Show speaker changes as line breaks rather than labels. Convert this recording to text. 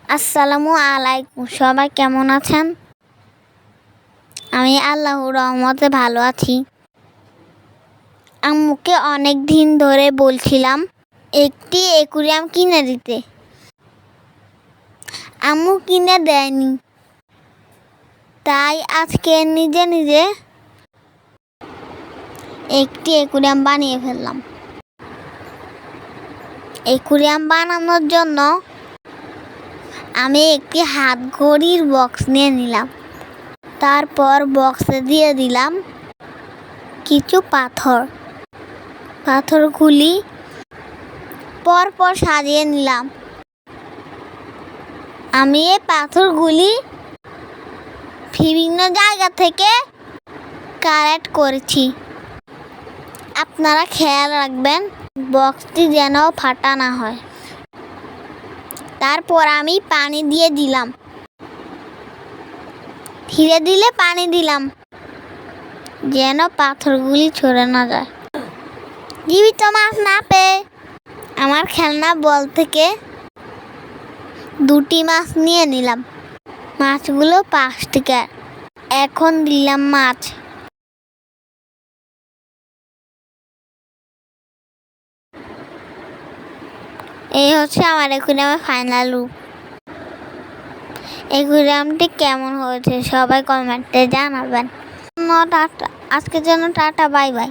আসসালামু আলাইকুম, সবাই কেমন আছেন? আমি আল্লাহর রহমতে ভালো আছি। আম্মুকে অনেক দিন ধরে বলছিলাম একটি অ্যাকুরিয়াম কিনে দিতে। আম্মু কিনে দেয়নি, তাই আজকে নিজে নিজে একটি অ্যাকুরিয়াম বানিয়ে ফেললাম। অ্যাকুরিয়াম বানানোর জন্য আমি একটি হাতঘড়ির বক্স নিয়ে নিলাম। তারপর বক্সে দিয়ে দিলাম কিছু পাথরগুলি পরপর সাজিয়ে নিলাম। আমি এই পাথরগুলি বিভিন্ন জায়গা থেকে কালেক্ট করেছি। আপনারা খেয়াল রাখবেন বক্সটি যেন ফাটা না হয়। তারপর আমি পানি দিয়ে দিলাম, ধীরে ধীরে পানি দিলাম যেন পাথরগুলি ছড়ে না যায়। জীবিত মাছ না পেয়ে আমার খেলনা বল থেকে দুটি মাছ নিয়ে নিলাম। মাছগুলো প্লাস্টিকের। এখন দিলাম মাছ। এই হচ্ছে আমার অ্যাকুরিয়ামের ফাইনাল রূপ। অ্যাকুরিয়ামটি কেমন হয়েছে সবাই কমেন্টে জানাবেন। আজকের জন্য টাটা, বাই বাই।